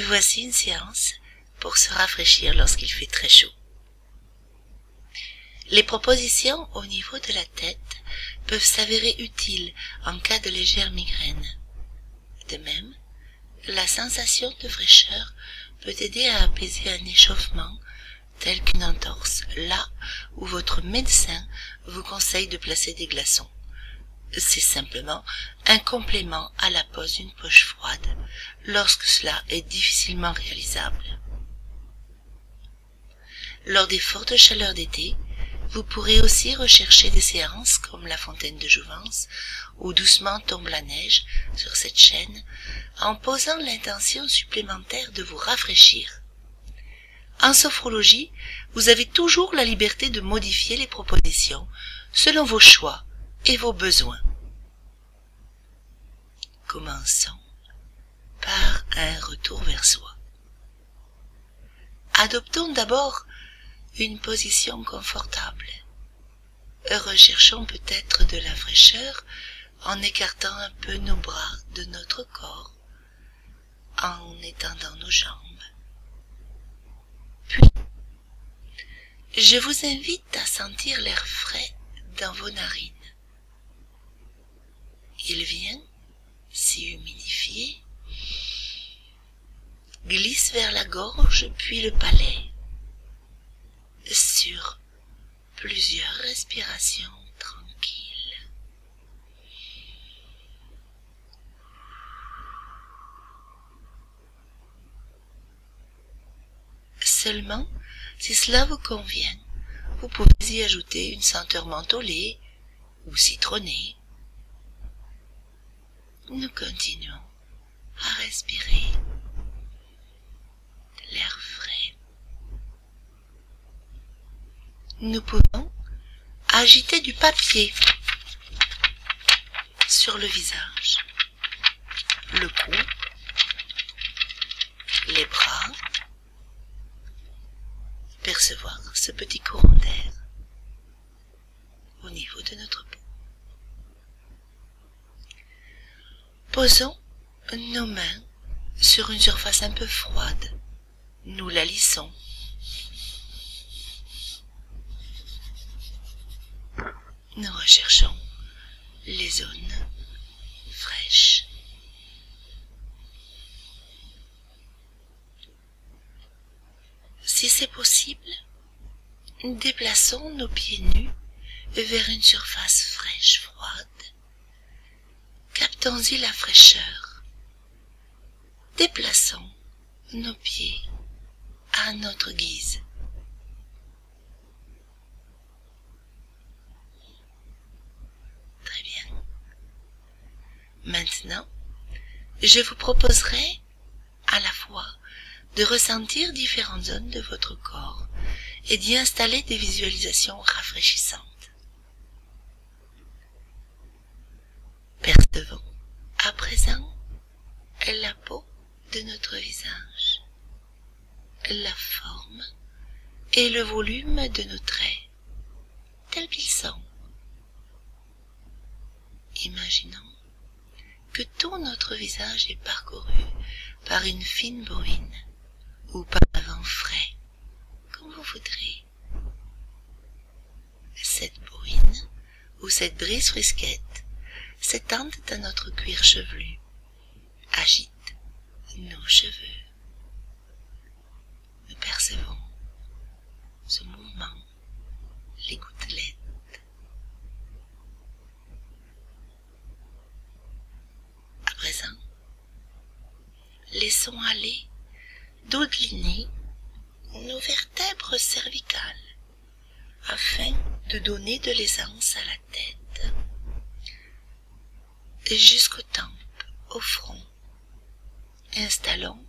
Voici une séance pour se rafraîchir lorsqu'il fait très chaud. Les propositions au niveau de la tête peuvent s'avérer utiles en cas de légère migraine. De même, la sensation de fraîcheur peut aider à apaiser un échauffement tel qu'une entorse, là où votre médecin vous conseille de placer des glaçons. C'est simplement un complément à la pose d'une poche froide lorsque cela est difficilement réalisable. Lors des fortes chaleurs d'été, vous pourrez aussi rechercher des séances comme la fontaine de Jouvence ou Doucement tombe la neige sur cette chaîne en posant l'intention supplémentaire de vous rafraîchir. En sophrologie, vous avez toujours la liberté de modifier les propositions selon vos choix et vos besoins. Commençons par un retour vers soi. Adoptons d'abord une position confortable. Recherchons peut-être de la fraîcheur en écartant un peu nos bras de notre corps, en étendant nos jambes. Puis, je vous invite à sentir l'air frais dans vos narines. Il vient s'y humidifier, glisse vers la gorge puis le palais. Sur plusieurs respirations tranquilles. Seulement, si cela vous convient, vous pouvez y ajouter une senteur mentholée ou citronnée. Nous continuons à respirer de l'air frais. Nous pouvons agiter du papier sur le visage, le cou, les bras, percevoir ce petit courant d'air au niveau de notre peau. Posons nos mains sur une surface un peu froide, nous la lissons. Nous recherchons les zones fraîches. Si c'est possible, déplaçons nos pieds nus vers une surface fraîche, froide. Captons-y la fraîcheur. Déplaçons nos pieds à notre guise. Très bien. Maintenant, je vous proposerai à la fois de ressentir différentes zones de votre corps et d'y installer des visualisations rafraîchissantes. Percevons à présent la peau de notre visage, la forme et le volume de nos traits, tels qu'ils sont. Imaginons que tout notre visage est parcouru par une fine bruine ou par un vent frais, comme vous voudrez. Cette bruine ou cette brise frisquette s'étendent à notre cuir chevelu, agite nos cheveux. Nous percevons ce mouvement, les gouttelettes. À présent, laissons aller dodeliner nos vertèbres cervicales afin de donner de l'aisance à la tête jusqu'aux tempes, au front. Installons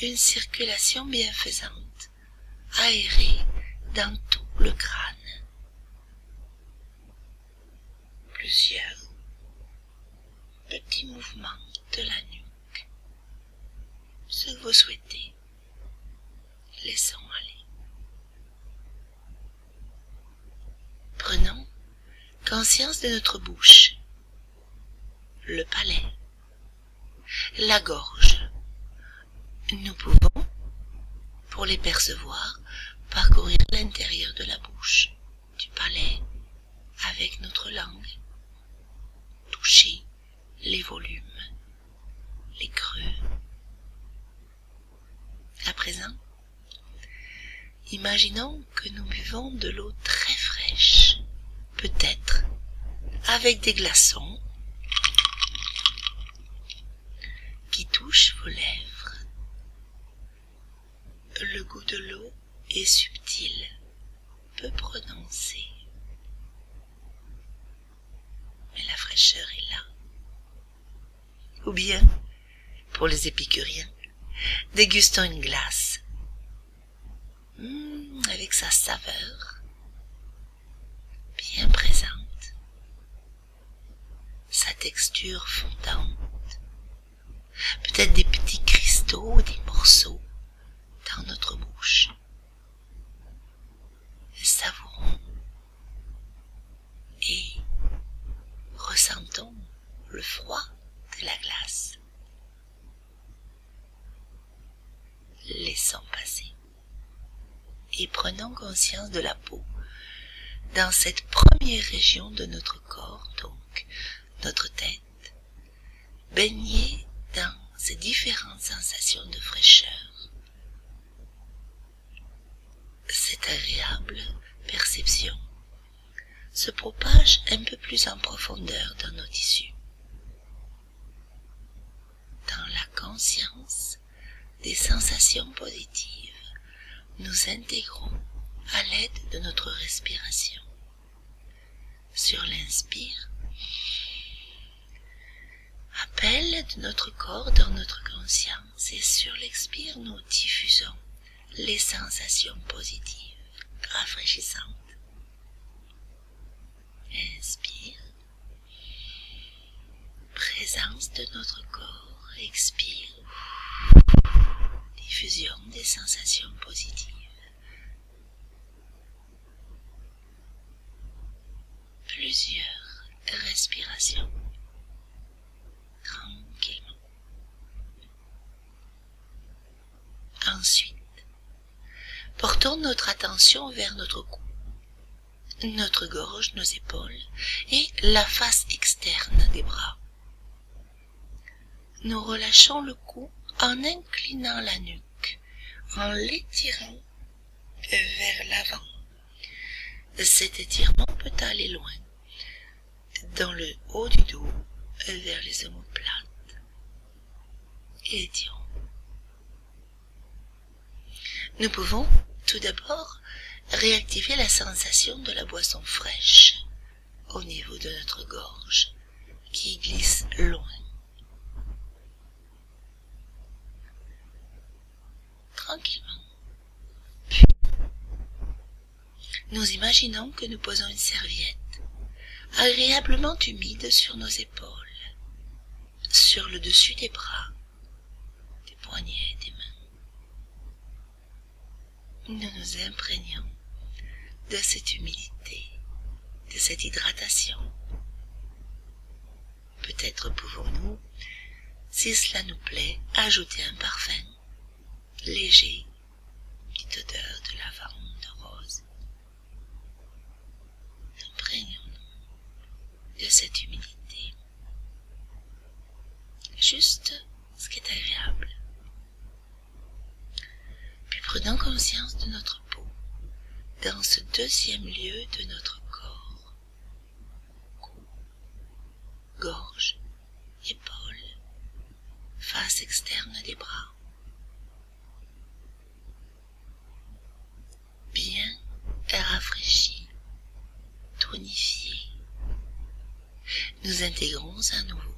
une circulation bienfaisante, aérée dans tout le crâne. Plusieurs petits mouvements de la nuque. Ce que vous souhaitez, laissons aller. Prenons conscience de notre bouche, le palais, la gorge, Nous pouvons, pour les percevoir, parcourir l'intérieur de la bouche, du palais, avec notre langue, toucher les volumes, les creux. À présent, imaginons que nous buvons de l'eau très fraîche, peut-être avec des glaçons qui touchent vos lèvres. Le goût de l'eau est subtil, peu prononcé, mais la fraîcheur est là. Ou bien, pour les épicuriens, dégustons une glace, avec sa saveur bien présente, sa texture fondante, peut-être des petits cristaux, des morceaux dans notre bouche. Savourons et ressentons le froid de la glace. Laissons passer et prenons conscience de la peau dans cette première région de notre corps, donc notre tête, baignée dans ces différentes sensations de fraîcheur. Cette agréable perception se propage un peu plus en profondeur dans nos tissus. Dans la conscience des sensations positives, nous intégrons à l'aide de notre respiration. Sur l'inspire, appel de notre corps dans notre conscience, et sur l'expire, nous diffusons les sensations positives, rafraîchissantes. Inspire, présence de notre corps, expire, diffusion des sensations positives. Plusieurs respirations, tranquillement. Ensuite, portons notre attention vers notre cou, notre gorge, nos épaules et la face externe des bras. Nous relâchons le cou en inclinant la nuque, en l'étirant vers l'avant. Cet étirement peut aller loin, dans le haut du dos, vers les omoplates. Étirons. Nous pouvons tout d'abord réactiver la sensation de la boisson fraîche au niveau de notre gorge qui glisse loin. Tranquillement. Puis, nous imaginons que nous posons une serviette agréablement humide sur nos épaules, sur le dessus des bras, des poignets, des mains. Nous nous imprégnons de cette humidité, de cette hydratation. Peut-être pouvons-nous, si cela nous plaît, ajouter un parfum léger, petite odeur de lavande, de rose. Imprégnons-nous de cette humidité. Juste ce qui est agréable. Puis prenons conscience de notre peau dans ce deuxième lieu de notre corps. Cou, gorge, épaules, face externe des bras. Bien rafraîchi, tonifié. Nous intégrons à nouveau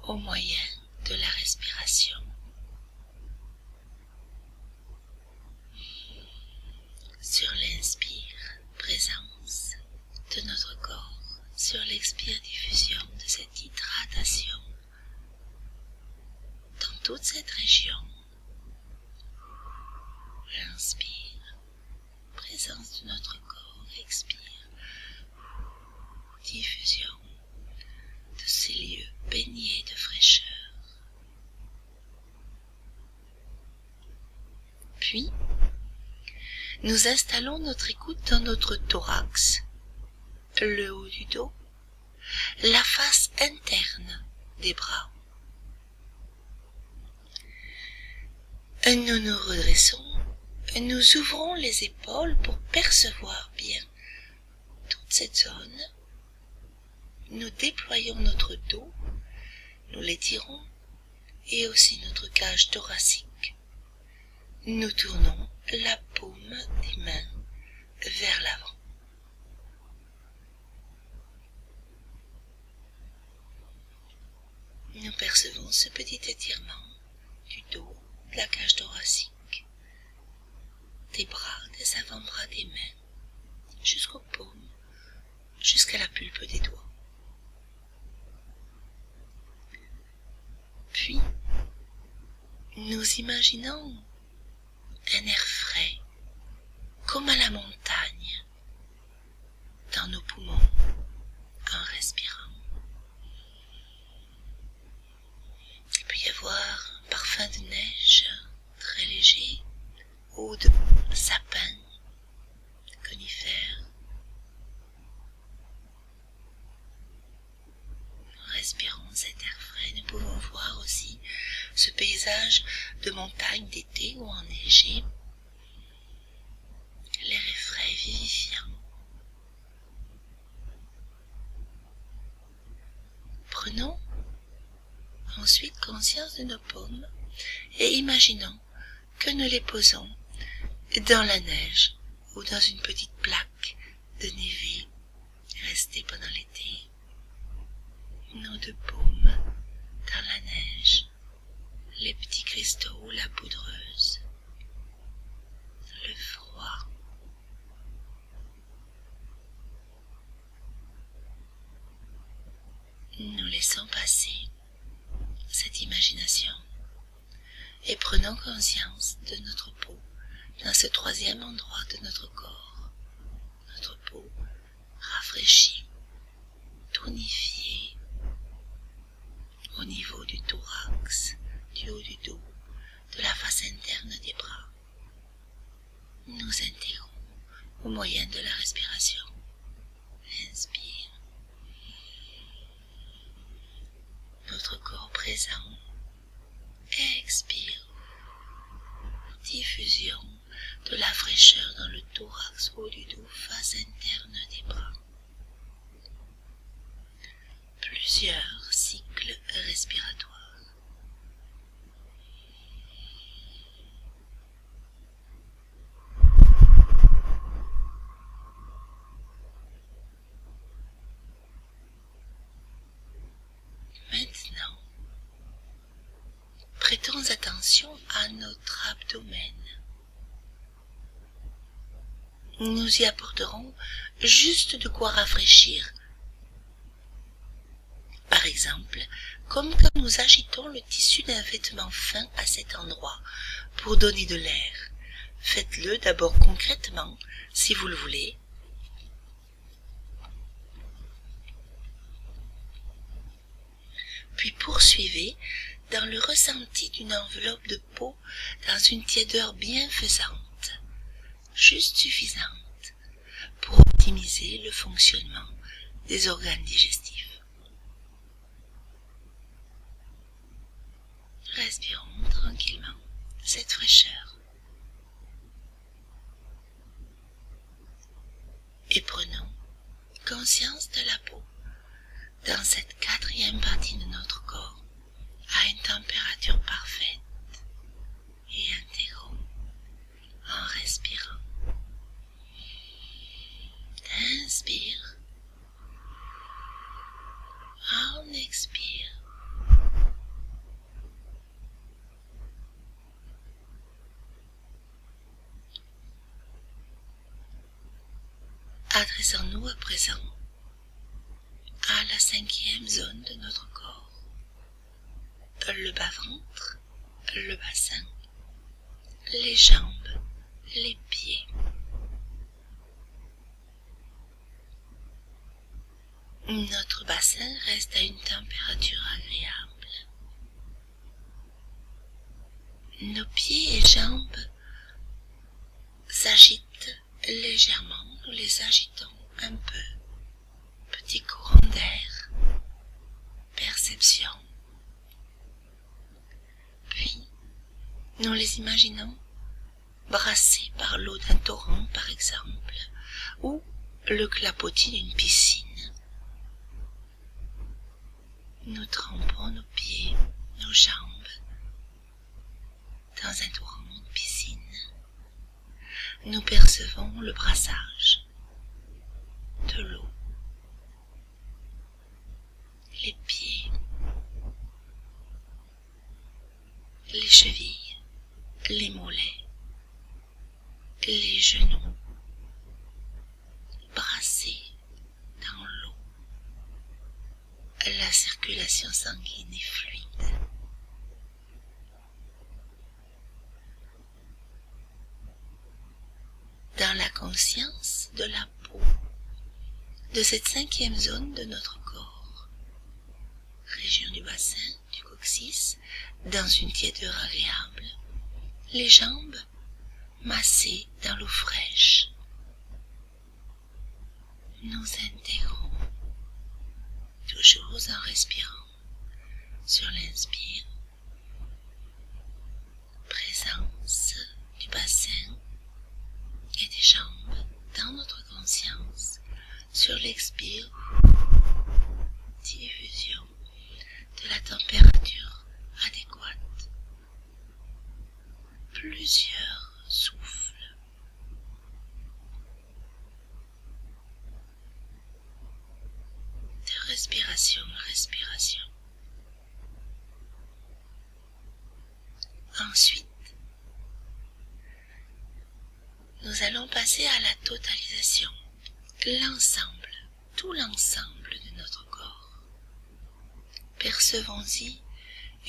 au moyen de la respiration. Sur l'inspire, présence de notre corps. Sur l'expire, diffusion de cette hydratation dans toute cette région. Inspire, présence de notre corps. Expire, diffusion de ces lieux baignés de fraîcheur. Puis, nous installons notre écoute dans notre thorax, le haut du dos, la face interne des bras. Nous nous redressons, nous ouvrons les épaules pour percevoir bien toute cette zone. Nous déployons notre dos, nous l'étirons et aussi notre cage thoracique. Nous tournons la paume des mains vers l'avant. Nous percevons ce petit étirement du dos, de la cage thoracique, des bras, des avant-bras des mains, jusqu'aux paumes, jusqu'à la pulpe des doigts. Puis, nous imaginons un air frais, comme à la montagne, dans nos poumons, en respirant. Il peut y avoir un parfum de neige très léger, ou de sapin, de conifères. Nous respirons cet air frais, nous pouvons voir aussi ce paysage de montagne d'été ou enneigé. L'air est frais, vivifiant. Prenons ensuite conscience de nos paumes et imaginons que nous les posons dans la neige ou dans une petite plaque de névé restée pendant l'été. Nos deux paumes dans la neige, les petits cristaux, la poudreuse, le froid. Nous laissons passer cette imagination et prenons conscience de notre peau dans ce troisième endroit de notre corps. Notre peau rafraîchie, tonifiée au niveau du thorax, du haut du dos, de la face interne des bras. Nous intégrons au moyen de la respiration. Inspire. Notre corps présent. Expire. Diffusion de la fraîcheur dans le thorax, haut du dos, face interne des bras. Plusieurs cycles respiratoires. Maintenant, prêtons attention à notre abdomen. Nous y apporterons juste de quoi rafraîchir. Par exemple, comme quand nous agitons le tissu d'un vêtement fin à cet endroit pour donner de l'air. Faites-le d'abord concrètement, si vous le voulez. Puis poursuivez dans le ressenti d'une enveloppe de peau dans une tiédeur bienfaisante, juste suffisante pour optimiser le fonctionnement des organes digestifs. Respirons tranquillement cette fraîcheur et prenons conscience de la peau dans cette quatrième partie de notre corps à une température parfaite et intégrons en respirant. Inspire, on expire. Adressons-nous à présent à la cinquième zone de notre corps, le bas-ventre, le bassin, les jambes, les pieds. Notre bassin reste à une température agréable. Nos pieds et jambes s'agitent légèrement, nous les agitons un peu. Petit courant d'air, perception. Puis, nous les imaginons brassés par l'eau d'un torrent, par exemple, ou le clapotis d'une piscine. Nous trempons nos pieds, nos jambes, dans un torrent, une piscine. Nous percevons le brassage de l'eau, les pieds, les chevilles, les mollets, les genoux, brassés dans l'eau. La circulation sanguine est fluide. Dans la conscience de la peau, de cette cinquième zone de notre corps, région du bassin, du coccyx, dans une tiédeur agréable, les jambes massées dans l'eau fraîche. Nous intégrons, toujours en respirant, sur l'inspire, présence du bassin et des jambes dans notre conscience, sur l'expire, diffusion de la température adéquate. Plusieurs souffles. De respiration en respiration. Ensuite, nous allons passer à la totalisation, l'ensemble, tout l'ensemble de notre corps. Percevons-y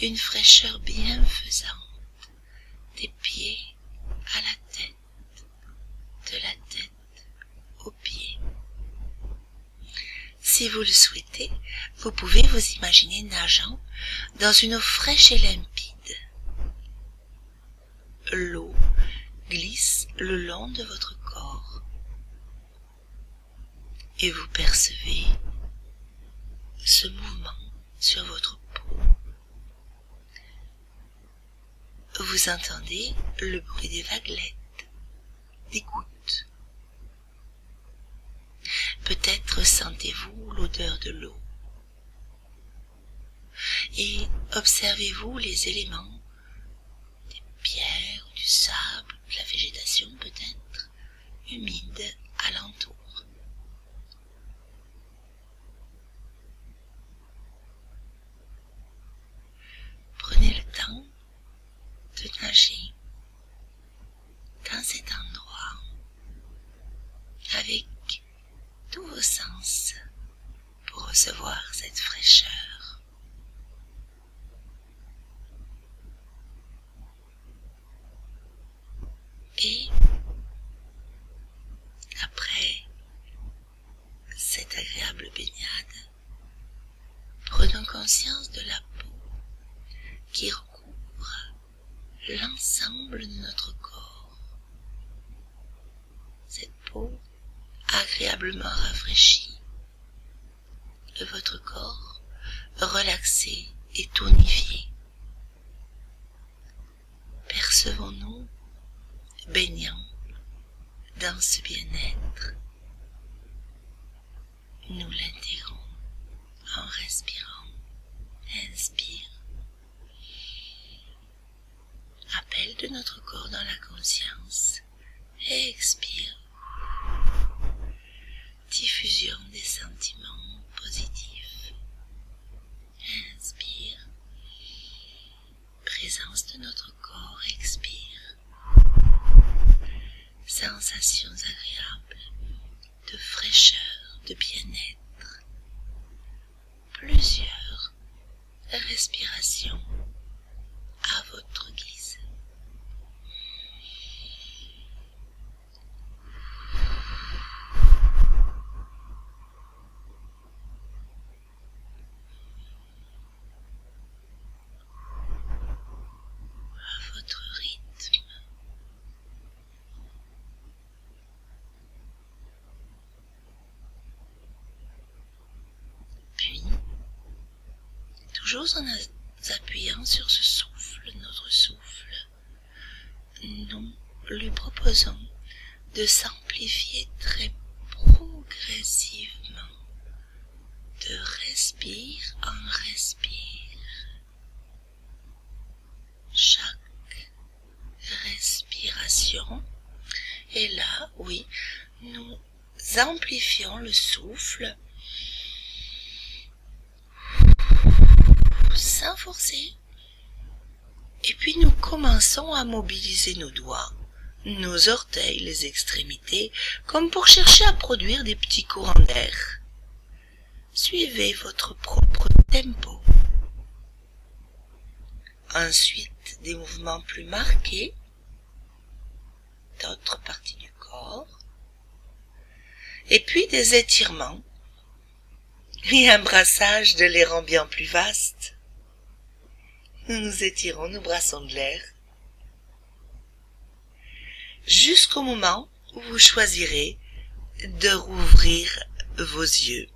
une fraîcheur bienfaisante, des pieds à la tête, de la tête aux pieds. Si vous le souhaitez, vous pouvez vous imaginer nageant dans une eau fraîche et limpide. L'eau glisse le long de votre corps et vous percevez ce mouvement sur votre peau. Vous entendez le bruit des vaguelettes, des gouttes. Peut-être sentez-vous l'odeur de l'eau. Et observez-vous les éléments, des pierres, du sable, de la végétation peut-être, humide alentour. Prenez le temps de nager dans cet endroit avec tous vos sens pour recevoir cette fraîcheur. Et après cette agréable baignade, prenons conscience de la peau qui recouvre l'ensemble de notre corps. Cette peau agréablement rafraîchie, de votre corps relaxé et tonifié. Percevons-nous baignant dans ce bien-être. Nous l'intégrons en respirant. Inspire. Appel de notre corps dans la conscience. Expire. Diffusion des sentiments positifs. Inspire. Présence de notre corps. Expire. Sensations agréables de fraîcheur, de bien-être. Plusieurs respirations à votre guise. À votre rythme. toujours en appuyant sur ce souffle, notre souffle, nous lui proposons de s'amplifier très progressivement, de respire en respire. Chaque respiration, et là, oui, nous amplifions le souffle sans forcer. Et puis nous commençons à mobiliser nos doigts, nos orteils, les extrémités, comme pour chercher à produire des petits courants d'air. Suivez votre propre tempo. Ensuite, des mouvements plus marqués d'autres parties du corps. Et puis des étirements et un brassage de l'air ambiant plus vaste. Nous nous étirons, nous brassons de l'air, jusqu'au moment où vous choisirez de rouvrir vos yeux.